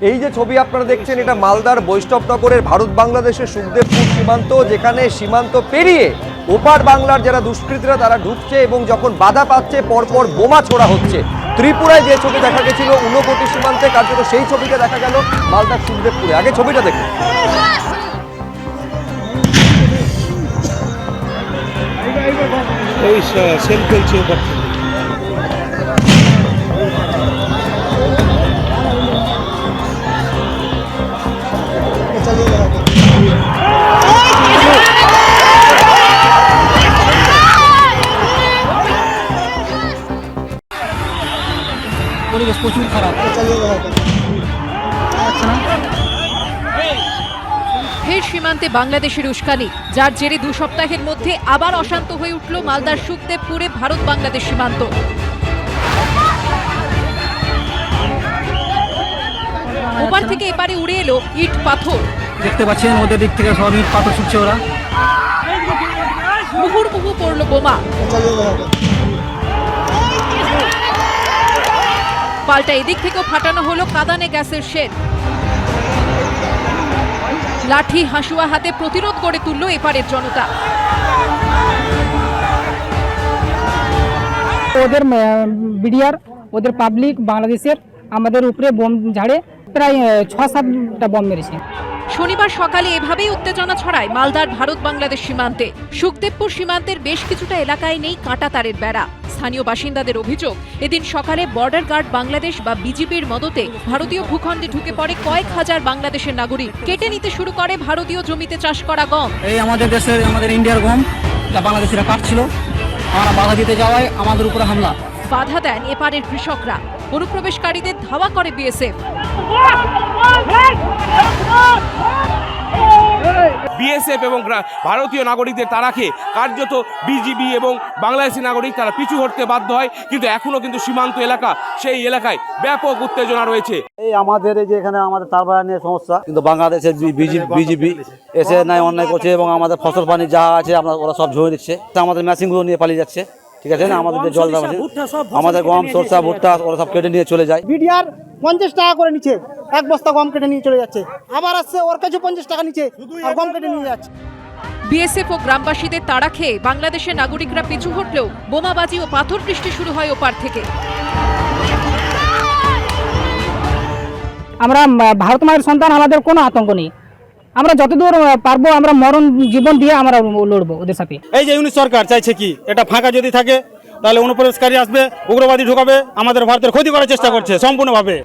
এই যে ছবি আপনারা দেখছেন, এটা মালদার বৈষ্ণবনগরের ভারত বাংলাদেশের সুখদেবপুর সীমান্ত, যেখানে সীমান্ত পেরিয়ে ওপার বাংলার যারা দুষ্কৃতীরা তারা ঢুকছে এবং যখন বাধা পাচ্ছে পরপর বোমা ছোড়া হচ্ছে। ত্রিপুরায় যে ছবি দেখা গেছিল ঊনকোটি সীমান্তে, কার্যত সেই ছবিটা দেখা গেল মালদার সুখদেবপুরে। আগে ছবিটা দেখুন। এই সেল ফেলছে ওপর থেকে। পরিবেশ প্রচুর খারাপ। ফের সীমান্তে বাংলাদেশের উস্কানি, যার জেরে 2 সপ্তাহের মধ্যে আবার অশান্ত হয়ে উঠল মালদার সুখদেবপুরে ভারত বাংলাদেশ সীমান্ত। ওপার থেকে এপারে উড়ে এলো ইট পাথর। দেখতে পাচ্ছেন ওদের দিক থেকে সব ইট পাথর ছুটছে ওরা। মুহুর্মুহু পড়ল বোমা। পাল্টা এদিক থেকেও ফাটানো হলো কাঁদানে গ্যাসের শেড। লাঠি হাসুয়া হাতে প্রতিরোধ করে তুলল এপারের জনতা। ওদের বিডিআর, ওদের পাবলিক বাংলাদেশের আমাদের উপরে বোম ঝাড়ে প্রায় 6-7টা বোম মেরেছে। শনিবার সকালে এভাবেই উত্তেজনা ছড়ায় মালদার ভারত বাংলাদেশ সীমান্তে। সুখদেবপুর সীমান্তের বেশ কিছুটা এলাকায় নেই কাঁটা তারের বেড়া। স্থানীয় বাসিন্দাদের অভিযোগ, এদিন সকালে বর্ডার গার্ড বাংলাদেশ বা বিজিবির মদতে ভারতীয় ভূখণ্ডে ঢুকে পড়ে কয়েক হাজার বাংলাদেশের নাগরিক। কেটে নিতে শুরু করে ভারতীয় জমিতে চাষ করা গম। এই আমাদের দেশের, আমাদের ইন্ডিয়ার গম যা বাংলাদেশিরা কাটছিল, আমরা বাধা দিতে যাওয়ায় আমাদের উপরে হামলা। বাধা দেন এপারের কৃষকরা। অনুপ্রবেশকারীদের ধাওয়া করে বিএসএফ। বিএসএফ এবং ভারতীয় নাগরিকদের তাড়াকে কার্যত বিজিবি এবং বাংলাদেশি নাগরিক তারা পিছু হটতে বাধ্য হয়, কিন্তু এখনো কিন্তু সীমান্ত এলাকা, সেই এলাকায় ব্যাপক উত্তেজনা রয়েছে। এই আমাদের এই যে এখানে আমাদের তারবাড়া নিয়ে সমস্যা, কিন্তু বাংলাদেশের বিজিবি এসে নাই অন্যায় করছে এবং আমাদের ফসল পানি যা আছে ওরা সব ঝরে দিচ্ছে। আমাদের মেশিনগুলো নিয়ে পালিয়ে যাচ্ছে, ঠিক আছে না? আমাদের যে জল দাম আছে, আমাদের গম সরষা ভুট্টা ওরা সব কেটে নিয়ে চলে যায়। বিডিআর 50 টাকা করে নিচ্ছে, এক বস্তা গম কেটে নিয়ে চলে যাচ্ছে। আবার আসছে ওর কাছে 50 টাকা নিচ্ছে আর গম কেটে নিয়ে যাচ্ছে। বিএসএফ ও গ্রামবাসীদের তাড়া খেয়ে বাংলাদেশের নাগরিকরা পিছু হটলেও বোমাবাজি ও পাথর বৃষ্টি শুরু হয় ওপার থেকে। আমরা ভারত মায়ের সন্তান, আমাদের কোনো আতঙ্ক নেই। আমরা যতদূর পারবো আমরা মরণ জীবন দিয়ে আমরা লড়বো ওদের সাথে। এই যে ইউনিট সরকার চাইছে কি, এটা ফাঁকা যদি থাকে তাহলে অনুপ্রবেশকারী আসবে, উগ্রবাদী ঢুকাবে, আমাদের ভারতের ক্ষতি করার চেষ্টা করছে সম্পূর্ণভাবে।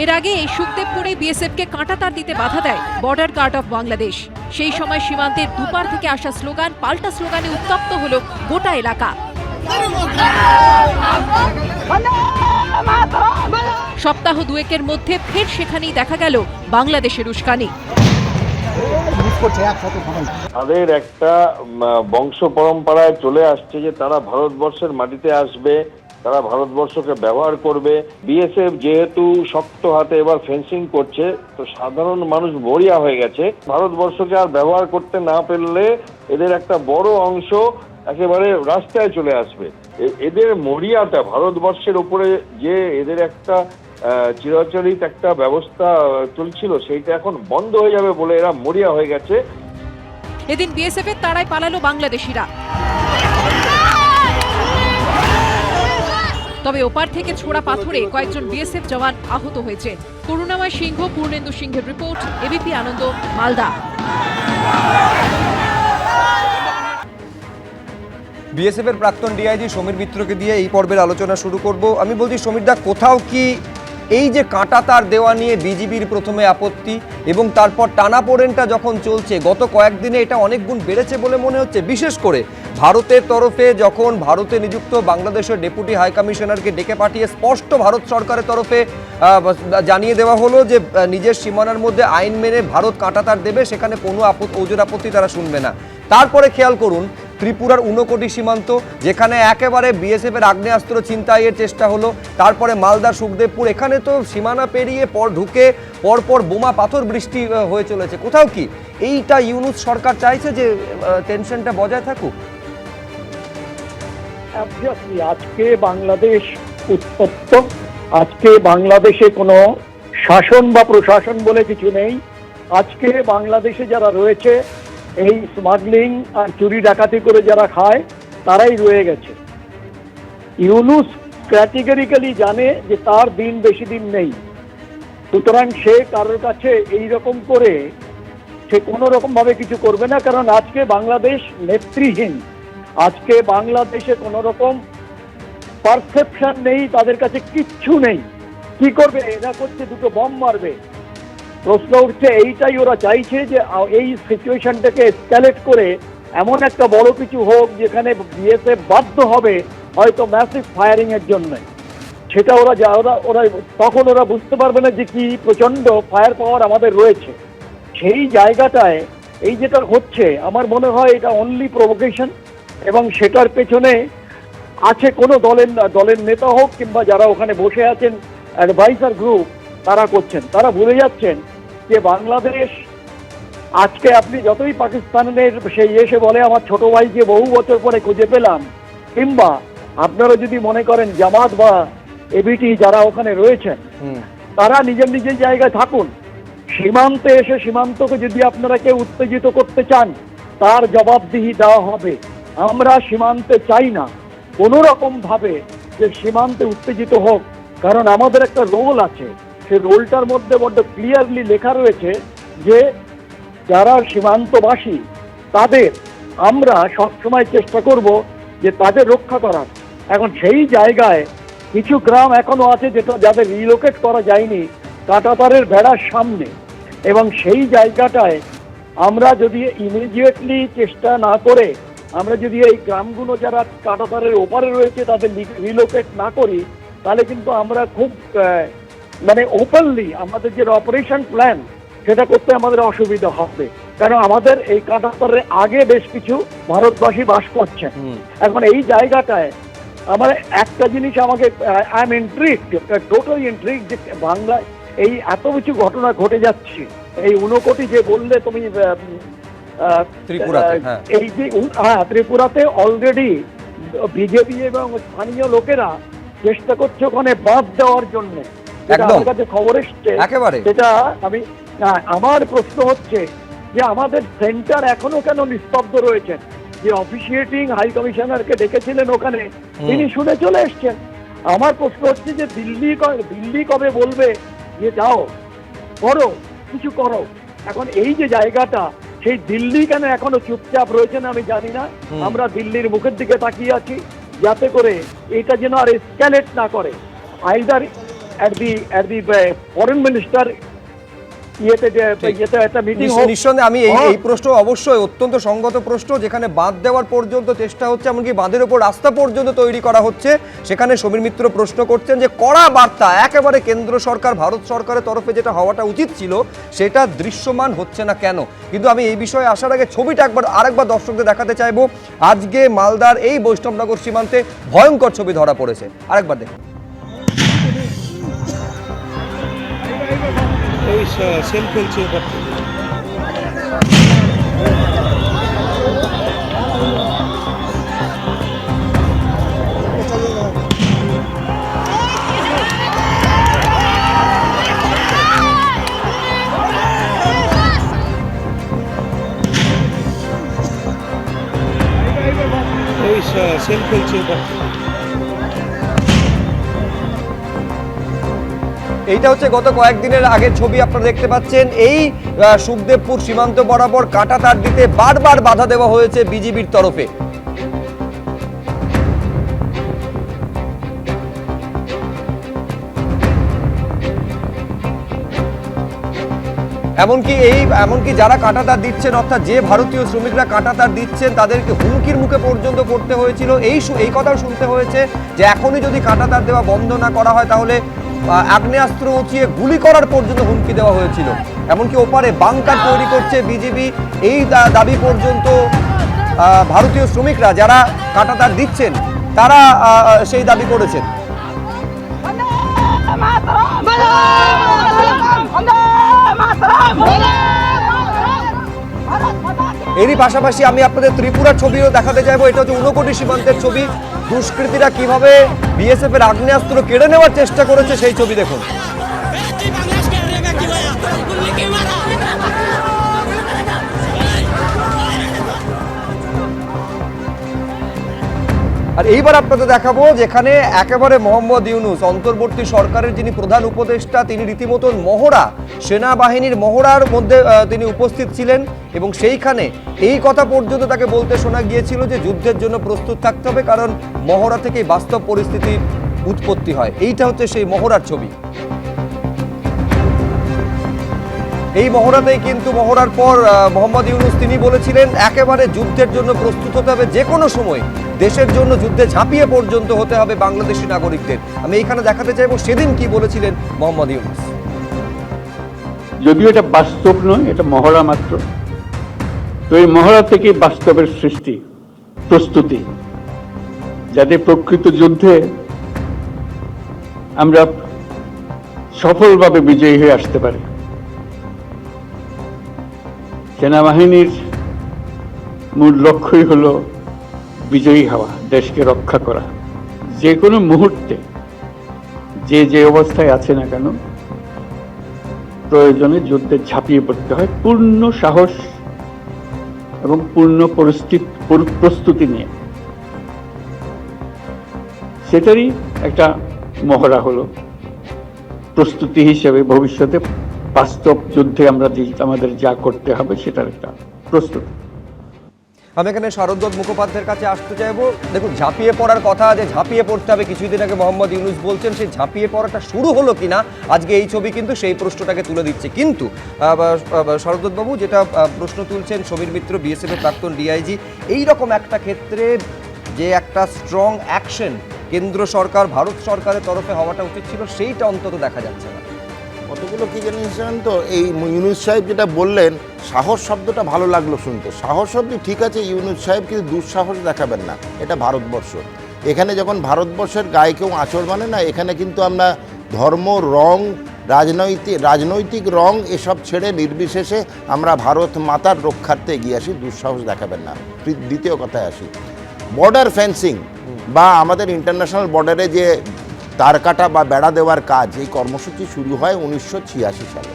এর আগে এই সুখদেবপুরে বিএসএফকে কাঁটাতার দিতে বাধা দেয় বর্ডার গার্ড অফ বাংলাদেশ। সেই সময় সীমান্তের দুপার থেকে আসা স্লোগান পাল্টা স্লোগানে উত্তপ্ত হলো গোটা এলাকা। সপ্তাহ দুয়েকের মধ্যে ফের সেখানেই দেখা গেল বাংলাদেশের উস্কানি। তাদের একটা বংশ পরম্পরায় চলে আসছে যে তারা ভারতবর্ষের মাটিতে আসবে, তারা ভারতবর্ষকে ব্যবহার করবে। বিএসএফ যেহেতু শক্ত হাতে এবার ফেন্সিং করছে, তো সাধারণ মানুষ মরিয়া হয়ে গেছে। ভারতবর্ষকে আর ব্যবহার করতে না পারলে এদের একটা বড় অংশ একেবারে রাস্তায় চলে আসবে। এদের মরিয়াটা ভারতবর্ষের উপরে যে এদের একটা চিরাচরিত একটা ব্যবস্থা চলছিল, সেইটা এখন বন্ধ হয়ে যাবে বলে এরা মরিয়া হয়ে গেছে। এদিন বিএসএফ এর তাড়ায় পালালো বাংলাদেশিরা। তবে ওপার থেকে ছোড়া পাথরে কয়েকজন বিএসএফ জওয়ান আহত হয়েছে। করুণাময় সিংহ, পূর্ণেন্দু সিংহের রিপোর্ট, এবিপি আনন্দ, মালদা। বিএসএফ এর প্রাক্তন ডিআইজি সমীর মিত্রকে দিয়ে এই পর্বের আলোচনা শুরু করব। আমি বলছি সমীর দা, কোথাও কি এই যে কাঁটা তার দেওয়া নিয়ে বিজিবির প্রথমে আপত্তি এবং তারপর টানাপোড়েনটা যখন চলছে, গত কয়েকদিনে এটা অনেক গুণ বেড়েছে বলে মনে হচ্ছে? বিশেষ করে ভারতের তরফে যখন ভারতে নিযুক্ত বাংলাদেশের ডেপুটি হাই কমিশনারকে ডেকে পাঠিয়ে স্পষ্ট ভারত সরকারের তরফে জানিয়ে দেওয়া হলো যে নিজের সীমানার মধ্যে আইন মেনে ভারত কাঁটা তার দেবে, সেখানে কোনো ওজোর আপত্তি তারা শুনবে না। তারপরে খেয়াল করুন ত্রিপুরার ঊনকোটি সীমান্ত, যেখানে একেবারে বিএসএফ এর আগ্নেয়াস্ত্র ছিনতাইয়ের চেষ্টা হলো। তারপরে মালদার সুখদেবপুর, এখানে তো সীমানা পেরিয়ে ঢুকে পরপর বোমা পাথর বৃষ্টি হয়ে চলেছে। কোথাও কি এইটা ইউনূস সরকার চাইছে যে টেনশনটা বজায় থাকুক? আজকে বাংলাদেশ উত্তপ্ত, আজকে বাংলাদেশে কোনো শাসন বা প্রশাসন বলে কিছু নেই। আজকে বাংলাদেশে যারা রয়েছে এই স্মাগলিং আর চুরি ডাকাতি করে যারা খায় তারাই রয়ে গেছে। ইউনূস ক্যাটেগরিক্যালি জানে যে তার দিন বেশি দিন নেই, সুতরাং সে কারোর কাছে এই রকম করে সে কোনো রকম ভাবে কিছু করবে না, কারণ আজকে বাংলাদেশ নেতৃহীন। আজকে বাংলাদেশে কোনো রকম পারসেপশন নেই, তাদের কাছে কিচ্ছু নেই। কি করবে? এরা করছে দুটো বম মারবে। প্রশ্ন উঠছে এইটাই ওরা চাইছে যে এই সিচুয়েশনটাকে এসক্যালেট করে এমন একটা বড় কিছু হোক যেখানে বিএসএফ বাধ্য হবে হয়তো ম্যাসিভ ফায়ারিং এর জন্য। সেটা ওরা তখন ওরা বুঝতে পারবে না যে কি প্রচন্ড ফায়ার পাওয়ার আমাদের রয়েছে। সেই জায়গাটায় এই যেটা হচ্ছে আমার মনে হয় এটা অনলি প্রভোকেশন, এবং সেটার পেছনে আছে কোনো দলের নেতা হোক কিংবা যারা ওখানে বসে আছেন অ্যাডভাইজার গ্রুপ, তারা করছেন। তারা ভুলে যাচ্ছেন যে বাংলাদেশ আজকে আপনি যতই পাকিস্তানের সেই এসে বলে আমার ছোট ভাইকে বহু বছর পরে খুঁজে পেলাম, কিংবা আপনারা যদি মনে করেন জামাত বা এবিটি যারা ওখানে রয়েছেন তারা নিজের নিজের জায়গায় থাকুন। সীমান্তে এসে সীমান্তকে যদি আপনারা কেউ উত্তেজিত করতে চান তার জবাবদিহি দেওয়া হবে। আমরা সীমান্তে চাই না কোনো রকম ভাবে যে সীমান্তে উত্তেজিত হোক, কারণ আমাদের একটা রোল আছে। সেই রোলটার মধ্যে বড্ড ক্লিয়ারলি লেখা রয়েছে যে যারা সীমান্তবাসী তাদের আমরা সবসময় চেষ্টা করব যে তাদের রক্ষা করার। এখন সেই জায়গায় কিছু গ্রাম এখনো আছে যেটা যাদের রিলোকেট করা যায়নি কাঁটাতারের বেড়ার সামনে, এবং সেই জায়গাটায় আমরা যদি ইমিডিয়েটলি চেষ্টা না করে আমরা যদি এই গ্রামগুলো যারা কাঁটাতারের ওপারে রয়েছে তাদের রিলোকেট না করি, তাহলে কিন্তু আমরা খুব মানে ওপেনলি আমাদের যে অপারেশন প্ল্যান সেটা করতে আমাদের অসুবিধা হবে। কারণ আমাদের এই কাঁটাতারের আগে বেশ কিছু ভারতবাসী বাস করছেন। এখন এই জায়গাটায় আমার একটা জিনিস আমাকে আই এম ইন্ট্রিগড, টোটালি ইন্ট্রিগড যে বাংলায় এই এত কিছু ঘটনা ঘটে যাচ্ছে। এই 59 যে বললে তুমি এই যে ত্রিপুরাতে অলরেডি বিজেপি এবং স্থানীয় লোকেরা চেষ্টা করছে ওখানে বাদ দেওয়ার জন্য, আমার কাছে খবর এসছে সেটা আমি আমার প্রশ্ন হচ্ছে যে আমাদের সেন্টার এখনো কেন নিস্তব্ধ রয়েছেন? যে অফিসিয়েটিং হাই কমিশনারকে ডেকেছিলেন ওখানে তিনি শুনে চলে এসছেন। আমার প্রশ্ন হচ্ছে যে দিল্লি কবে বলবে যে যাও করো কিছু করো? এখন এই যে জায়গাটা সেই দিল্লি কেন এখনো চুপচাপ রয়েছেন আমি জানি না। আমরা দিল্লির মুখের দিকে তাকিয়ে আছি যাতে করে এটা যেন আর এসক্যালেট না করে। Either at the foreign minister নিঃসন্দেহে আমি এই প্রশ্ন অবশ্যই অত্যন্ত সঙ্গত প্রশ্ন, যেখানে বাঁধ দেওয়ার পর্যন্ত চেষ্টা হচ্ছে, এমনকি বাঁধের ওপর রাস্তা পর্যন্ত তৈরি করা হচ্ছে। সেখানে সমীর মিত্র প্রশ্ন করছেন যে কড়া বার্তা একেবারে কেন্দ্র সরকার ভারত সরকারের তরফে যেটা হওয়াটা উচিত ছিল সেটা দৃশ্যমান হচ্ছে না কেন? কিন্তু আমি এই বিষয়ে আসার আগে ছবিটা আরেকবার দর্শকদের দেখাতে চাইবো। আজকে মালদার এই বৈষ্ণবনগর সীমান্তে ভয়ঙ্কর ছবি ধরা পড়েছে, আরেকবার দেখুন। সেল ফেলছে এবার। সেল ফেলছে এবার। এইটা হচ্ছে গত কয়েকদিনের আগের ছবি, আপনারা দেখতে পাচ্ছেন। এই সুখদেবপুর সীমান্ত বরাবর কাঁটা তার দিতে বারবার বাধা দেওয়া হয়েছে বিজিবির তরফে। এমনকি যারা কাঁটাতার দিচ্ছেন, অর্থাৎ যে ভারতীয় শ্রমিকরা কাঁটাতার দিচ্ছেন তাদেরকে হুমকির মুখে পর্যন্ত পড়তে হয়েছিল। এই কথাও শুনতে হয়েছে যে এখনই যদি কাঁটাতার দেওয়া বন্ধ না করা হয় তাহলে আগ্নেয়াস্ত্র উঁচিয়ে গুলি করার পর্যন্ত হুমকি দেওয়া হয়েছিল। এমনকি ওপারে বাংকার তৈরি করছে বিজিবি, এই দাবি পর্যন্ত ভারতীয় শ্রমিকরা যারা কাঁটাতার দিচ্ছেন তারা সেই দাবি করেছেন। এরই পাশাপাশি আমি আপনাদের ত্রিপুরার ছবিও দেখাতে চাইবো। এটা হচ্ছে 59 সীমান্তের ছবি। দুষ্কৃতীরা কিভাবে বিএসএফ এর আগ্নেয়াস্ত্র কেড়ে নেওয়ার চেষ্টা করেছে সেই ছবি দেখুন। আর এইবার আপনাদের দেখাবো যেখানে একেবারে মোহাম্মদ ইউনূস অন্তর্বর্তী সরকারের যিনি প্রধান উপদেষ্টা, তিনি রীতিমতন মহড়া, সেনাবাহিনীর মহড়ার মধ্যে তিনি উপস্থিত ছিলেন এবং সেইখানে এই কথা পর্যন্ত তাকে বলতে শোনা গিয়েছিল যে যুদ্ধের জন্য প্রস্তুত থাকতে হবে, কারণ মহড়া থেকেই বাস্তব পরিস্থিতির উৎপত্তি হয়। এইটা হচ্ছে সেই মহড়ার ছবি। এই মহড়াতেই কিন্তু মহড়ার পর মোহাম্মদ ইউনূস তিনি বলেছিলেন একেবারে যুদ্ধের জন্য প্রস্তুত হতে হবে, যে কোনো সময় দেশের জন্য যুদ্ধে ঝাঁপিয়ে পর্যন্ত হতে হবে বাংলাদেশি নাগরিকদের। আমি এইখানে দেখাতে চাইবো সেদিন কি বলেছিলেন মোহাম্মদ ইউনূস। যদিও এটা বাস্তব নয়, এটা মহড়া মাত্র, তো এই মহড়া থেকে বাস্তবের সৃষ্টি, প্রস্তুতি, যাতে প্রকৃত যুদ্ধে আমরা সফলভাবে বিজয়ী হয়ে আসতে পারি। সেনাবাহিনীর মূল লক্ষ্যই হলো বিজয়ী হওয়া, দেশকে রক্ষা করা। যে কোনো মুহূর্তে যে অবস্থায় আছে না কেন, প্রয়োজনে যুদ্ধে ঝাঁপিয়ে পড়তে হয় পূর্ণ সাহস এবং পূর্ণ প্রস্তুতি নিয়ে। সেটারই একটা মহড়া হলো প্রস্তুতি হিসেবে ভবিষ্যতে বাস্তব যুদ্ধে আমরা আমাদের যা করতে হবে সেটার একটা প্রস্তুতি। আমি এখানে শারদত্ত মুখোপাধ্যায়ের কাছে আসতে চাইবো। দেখুন, ঝাঁপিয়ে পড়ার কথা, যে ঝাঁপিয়ে পড়তে হবে কিছুদিন আগে মোহাম্মদ ইউনূস বলছেন, সেই ঝাঁপিয়ে পড়াটা শুরু হলো কিনা আজকে এই ছবি কিন্তু সেই প্রশ্নটাকে তুলে দিচ্ছে। কিন্তু শারদত্ত বাবু যেটা প্রশ্ন তুলছেন, সমীর মিত্র বিএসএফ এর প্রাক্তন ডিআইজি, এইরকম একটা ক্ষেত্রে যে একটা স্ট্রং অ্যাকশন কেন্দ্র সরকার, ভারত সরকারের তরফে হওয়াটা উচিত ছিল, সেইটা অন্তত দেখা যাচ্ছে না। কতগুলো কি জানেন তো, এই ইউনূস সাহেব যেটা বললেন, সাহস শব্দটা ভালো লাগলো শুনতে। সাহস শব্দ ঠিক আছে ইউনূস সাহেব, কিন্তু দুঃসাহস দেখাবেন না। এটা ভারতবর্ষ, এখানে যখন ভারতবর্ষের গায়ে কেউ আঁচড় মানে না, এখানে কিন্তু আমরা ধর্ম, রং, রাজনৈতিক রং এসব ছেড়ে নির্বিশেষে আমরা ভারত মাতার রক্ষার্থে এগিয়ে আসি। দুঃসাহস দেখাবেন না। দ্বিতীয় কথায় আসি, বর্ডার ফেন্সিং বা আমাদের ইন্টারন্যাশনাল বর্ডারে যে তার কাটা বা বেড়া দেওয়ার কাজ, এই কর্মসূচি শুরু হয় 1986 সালে।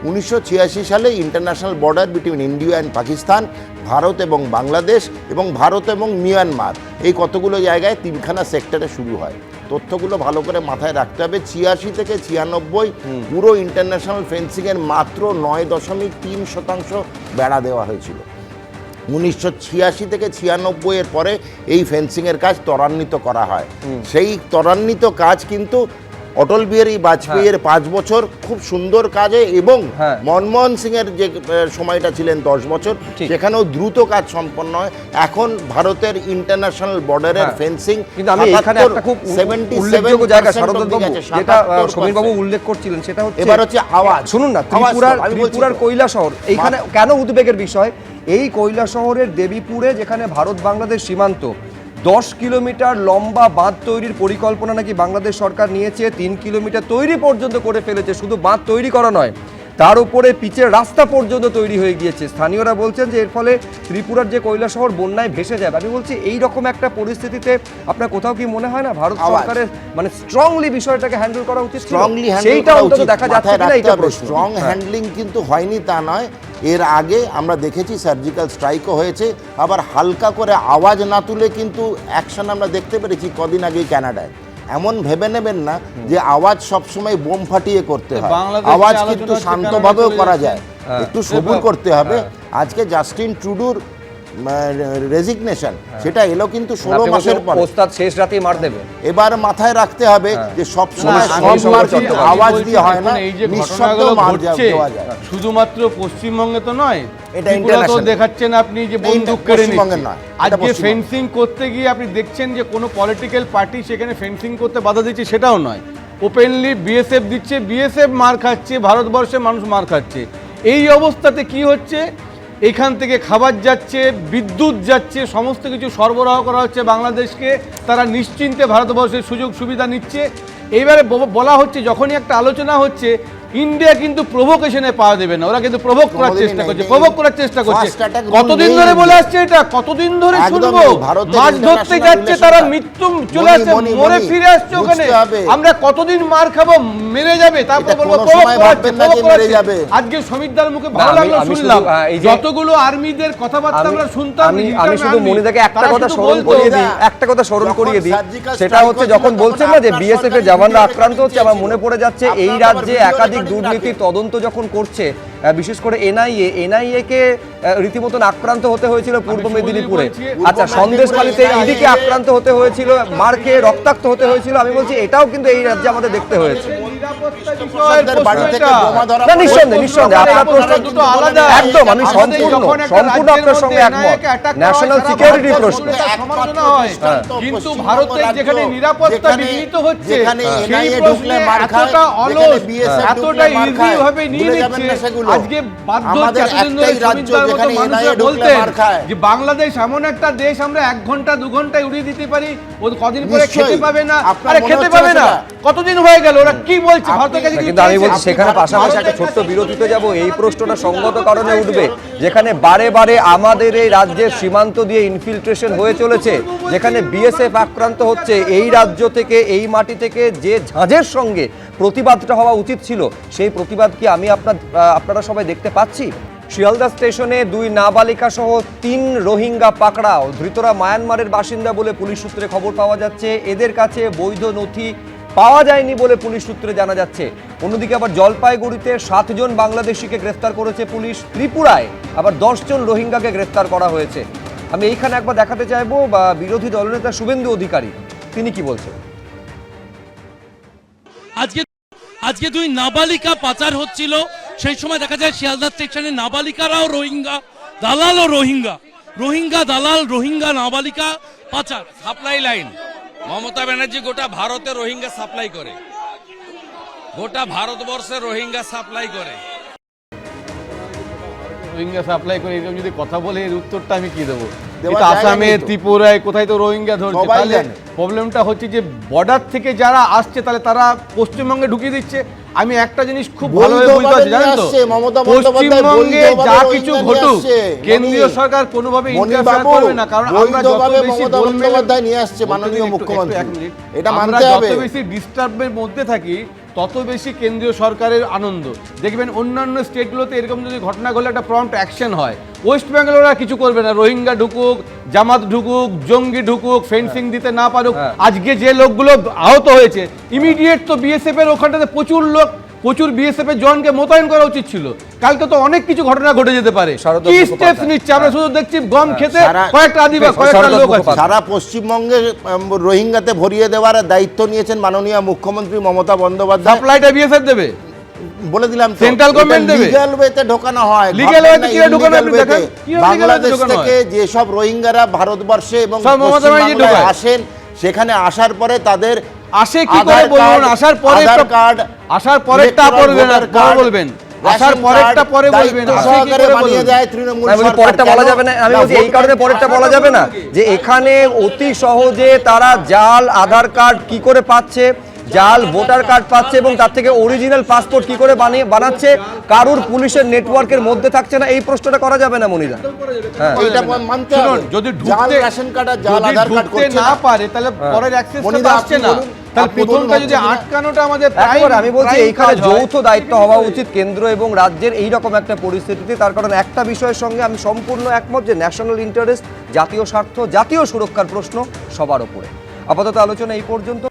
1986 সালে international border between India and Pakistan, Bharat এবং বাংলাদেশ এবং ভারত এবং মিয়ানমার, এই কতগুলো জায়গায় 3খানা সেক্টরে শুরু হয়। তথ্যগুলো ভালো করে মাথায় রাখতে হবে। 86 থেকে 96 পুরো ইন্টারন্যাশনাল ফেন্সিংয়ের মাত্র 9.3% বেড়া দেওয়া হয়েছিল। 1986 থেকে 96 এর পরে এই ফেন্সিংয়ের কাজ ত্বরান্বিত করা হয়। সেই ত্বরান্বিত কাজ কিন্তু অটল বিহারী বাজপেয়ীর 5 বছর খুব সুন্দর কাজে, এবং মনমোহন সিংয়ের যে সময়টা ছিলেন 10 বছর, সেখানেও দ্রুত কাজ সম্পন্ন হয়। এখন ভারতের ইন্টারন্যাশনাল বর্ডারের ফেন্সিং কিন্তু আমি এখানে একটা খুব উল্লেখযোগ্য জায়গা শারদত্ত বাবু যেটা সমীর বাবু উল্লেখ করছিলেন, সেটা হচ্ছে এবার হচ্ছে আওয়াজ। শুনুন না, ত্রিপুরার কৈলাসহর এইখানে কেন উদ্বেগের বিষয়। এই কৈলাসহরের দেবীপুরে, যেখানে ভারত বাংলাদেশ সীমান্ত, 10 কিলোমিটার লম্বা বাঁধ তৈরির পরিকল্পনা নাকি বাংলাদেশ সরকার নিয়েছে। 3 কিলোমিটার তৈরি পর্যন্ত করে ফেলেছে। শুধু বাঁধ তৈরি করা নয়, তার উপরে পিচের রাস্তা পর্যন্ত তৈরি হয়ে গিয়েছে। স্থানীয়রা বলছেন যে এর ফলে ত্রিপুরার যে কৈলাসহর বন্যায় ভেসে যাবে। আমি বলছি এই রকম একটা পরিস্থিতিতে আপনার কোথাও কি মনে হয় না ভারত সরকারের মানে স্ট্রংলি বিষয়টাকে হ্যান্ডেল করা উচিত? স্ট্রংলি সেইটা অন্তত দেখা যাচ্ছে কিনা এটা প্রশ্ন। স্ট্রং হ্যান্ডলিং কিন্তু হয়নি তা নয়, এর আগে আমরা দেখেছি সার্জিক্যাল স্ট্রাইকও হয়েছে। আবার হালকা করে আওয়াজ না তুলে কিন্তু অ্যাকশন আমরা দেখতে পেরেছি কদিন আগেই ক্যানাডায়। এমন ভেবে নেবেন না যে আওয়াজ সবসময় বোম ফাটিয়ে করতে হয়, আওয়াজ কিন্তু শান্তভাবেও করা যায়, একটু সবুর করতে হবে। আজকে জাস্টিন ট্রুডোর রেজিগনেশন, সেটা এলো কিন্তু 16 মাসের পর, ওস্তাদ শেষ রাতেই মার দেবে। এবার মাথায় রাখতে হবে যে সবসময় আওয়াজ দিয়ে হয় না, নিঃশব্দে মার দেওয়া যায়। শুধুমাত্র পশ্চিমবঙ্গে তো নয়, এটা ইন্টারন্যাশনাল দেখাচ্ছেন আপনি যে বন্দুক কেড়ে পশ্চিমবঙ্গের নয়। আজকে ফেন্সিং করতে গিয়ে আপনি দেখছেন যে কোনো পলিটিক্যাল পার্টি সেখানে ফেন্সিং করতে বাধা দিচ্ছে, সেটাও নয়। ওপেনলি বিএসএফ দিচ্ছে, বিএসএফ মার খাচ্ছে, ভারতবর্ষের মানুষ মার খাচ্ছে। এই অবস্থাতে কি হচ্ছে, এখান থেকে খাবার যাচ্ছে, বিদ্যুৎ যাচ্ছে, সমস্ত কিছু সরবরাহ করা হচ্ছে বাংলাদেশকে। তারা নিশ্চিন্তে ভারতবর্ষের সুযোগ সুবিধা নিচ্ছে। এইবারে বলা হচ্ছে, যখনই একটা আলোচনা হচ্ছে ইন্ডিয়া কিন্তু প্রভোকেশনে পা দেবে না, ওরা কিন্তু প্রভোক করার চেষ্টা করছে, প্রভোক করার চেষ্টা করছে। কতদিন ধরে বলে আসছে এটা, কতদিন ধরে শুনবো? মাছ ধরতে যাচ্ছে তারা, মৃত্যু চলে আসছে, মরে ফিরে আসছে ওখানে। আমরা কতদিন মার খাবো, মেরে যাবে, তারপর বলবো প্রভোক করাচ্ছে। আজকে সমীরদার মুখে ভালো লাগলো শুনলাম, যতগুলো আর্মিদের কথাবার্তা আমরা শুনতাম। আমি শুধু মনিদাকে একটা কথা স্মরণ করিয়ে দিই, সেটা হচ্ছে যখন বলছেন না যে বিএসএফ এর জওয়ানরা আক্রান্ত হচ্ছে, আমার মনে পড়ে যাচ্ছে এই রাজ্যে একাধিক দুর্নীতির তদন্ত যখন করছে, বিশেষ করে এনআইএ কে রীতিমতন আক্রান্ত হতে হয়েছিল পূর্ব মেদিনীপুরে। আচ্ছা, সন্দেশখালীতে এইদিকে আক্রান্ত হতে হয়েছিল, মার খেয়ে রক্তাক্ত হতে হয়েছিল। আমি বলছি এটাও কিন্তু এই রাজ্যে আমাদের দেখতে হয়েছে। নিঃসন্দেহে আপনার প্রশ্ন একদম, আমি সম্পূর্ণ আপনার সঙ্গে একমত। ন্যাশনাল সিকিউরিটি প্রশ্ন, কিন্তু ভারতের যেখানে নিরাপত্তা বিঘ্নিত হচ্ছে, সেই প্রশ্নে এতটা অলস, এতটা ইজি ভাবে নিয়ে নিচ্ছে। আজকে বাধ্য হচ্ছে, এতদিন ধরে সমীরদার মতো মানুষরা বলতেন যে বাংলাদেশ এমন একটা দেশ, আমরা 1 ঘন্টা 2 ঘন্টায় উড়িয়ে দিতে পারি, ও কদিন পরে খেতে পাবে না। আরে খেতে পাবে না, কতদিন হয়ে গেল, ওরা কি বলছে ভারতের কাছে? কিন্তু আমি বলছি সেখানে পাশাপাশি একটা ছোট্ট বিরতিতে যাব। এই প্রশ্নটা সঙ্গত কারণে উঠবে, যেখানে বারে বারে আমাদের এই রাজ্যের সীমান্ত দিয়ে ইনফিল্ট্রেশন হয়ে চলেছে, যেখানে বিএসএফ আক্রান্ত হচ্ছে। এই রাজ্য থেকে, এই মাটি থেকে যে ঝাঁঝের সঙ্গে প্রতিবাদটা হওয়া উচিত ছিল, সেই প্রতিবাদ কি আপনারা সবাই দেখতে পাচ্ছি? শিয়ালদা স্টেশনে 2 নাবালিকা সহ 3 রোহিঙ্গা পাকড়াও। ধৃতরা মায়ানমারের বাসিন্দা বলে পুলিশ সূত্রে খবর পাওয়া যাচ্ছে। এদের কাছে বৈধ নথি পাওয়া যায়নি বলে পুলিশ সূত্রে জানা যাচ্ছে। অন্যদিকে আবার জলপাইগুড়িতে 7 জন বাংলাদেশিকে গ্রেফতার করেছে পুলিশ। ত্রিপুরায় আবার 10 জন রোহিঙ্গাকে গ্রেফতার করা হয়েছে। আমি এইখানে একবার দেখাতে চাইবো বা বিরোধী দলনেতা শুভেন্দু অধিকারী তিনি কি বলছেন। আজকে 2 নাবালিকা পাচার হচ্ছিল, সেই সময় দেখা যায় শিয়ালদা স্টেশনে নাবালিকারাও রোহিঙ্গা, দালালও রোহিঙ্গা দালাল, রোহিঙ্গা নাবালিকা পাচার। সাপ্লাই লাইন, মমতা ব্যানার্জি গোটা ভারতে রোহিঙ্গা সাপ্লাই করে, গোটা ভারতবর্ষে রোহিঙ্গা সাপ্লাই করে। রোহিঙ্গা সাপ্লাই করে এরকম যদি কথা বলে, এর উত্তরটা আমি কি দেবো? আসামে, ত্রিপুরায় কোথায় তো রোহিঙ্গা ধরছে। তাহলে প্রবলেমটা হচ্ছে যে বর্ডার থেকে যারা আসছে, তাহলে তারা পশ্চিমবঙ্গে ঢুকিয়ে দিচ্ছে। আমি একটা জিনিস খুব ভালোভাবে বুঝতে পারছি, জানেন তো, পশ্চিমবঙ্গে যা কিছু ঘটুক, কেন্দ্রীয় সরকার কোনোভাবে ইন্টারফেয়ার করবে না। কারণ আমরা যত বেশি নিয়ে আসছে মাননীয় মুখ্যমন্ত্রী, এটা আমরা যত বেশি ডিস্টার্বের মধ্যে থাকি, তত বেশি কেন্দ্রীয় সরকারের আনন্দ। দেখবেন অন্যান্য স্টেটগুলোতে এরকম যদি ঘটনা ঘটলে একটা প্রম্পট অ্যাকশন হয়। ওয়েস্ট বেঙ্গল ওরা কিছু করবে না, রোহিঙ্গা ঢুকুক, জামাত ঢুকুক, জঙ্গি ঢুকুক, ফেন্সিং দিতে না পারুক। আজকে যে লোকগুলো আহত হয়েছে, ইমিডিয়েট তো বিএসএফ এর ওখানটাতে প্রচুর বিএসএফ এর জনকে মোতায়েন করা উচিত ছিল। কালকে তো অনেক কিছু ঘটনা ঘটে যেতে পারে। কি স্টেপস নিচ্ছে? আমরা শুধু দেখছি গম খেতে কয়েকটা লোক আছে। সারা পশ্চিমবঙ্গে রোহিঙ্গাতে ভরিয়ে দেওয়ার দায়িত্ব নিয়েছেন মাননীয় মুখ্যমন্ত্রী মমতা বন্দ্যোপাধ্যায়। সাপ্লাইটা বিএসএফ দেবে বলে দিলাম, সেন্ট্রাল গভর্নমেন্ট দেবে। লিগ্যাল ওয়েতে ঢোকানো হয়। লিগ্যাল ওয়েতে কি ঢোকানো আপনি দেখেন? বাংলাদেশ থেকে যে সব রোহিঙ্গারা ভারতবর্ষে এবং পশ্চিমবঙ্গে আসেন, সেখানে আসার পরে তাদের আসে কি করে বলুন? আসার পরে কার্ড, আসার পরেরটা বলবেন, আসার পরেরটা পরে বলবেন। পরেরটা বলা যাবে না। আমি বলছি এই কারণে পরেরটা বলা যাবে না যে এখানে অতি সহজে তারা জাল আধার কার্ড কি করে পাচ্ছে, জাল ভোটার কার্ড পাচ্ছে, এবং তার থেকে অরিজিনাল পাসপোর্ট কি করে বানাচ্ছে, কারুর পুলিশের নেটওয়ার্কের মধ্যে থাকছে না। এই প্রশ্নটা করা যাবে না মনিরা। হ্যাঁ, এটা মানতে হবে। যদি জাল রেশন কার্ড আর জাল আধার কার্ড করতে না পারে, তাহলে পরের অ্যাক্সেসটা আসছে না। তাহলে প্রথমটা যদি আটকানোটা আমাদের, আমি বলছি এইখানে যৌথ দায়িত্ব হওয়া উচিত কেন্দ্র এবং রাজ্যের এই রকম একটা পরিস্থিতিতে। তার কারণ একটা বিষয়ের সঙ্গে আমি সম্পূর্ণ একমত যে ন্যাশনাল ইন্টারেস্ট, জাতীয় স্বার্থ, জাতীয় সুরক্ষার প্রশ্ন সবার উপরে। আপাতত আলোচনা এই পর্যন্ত।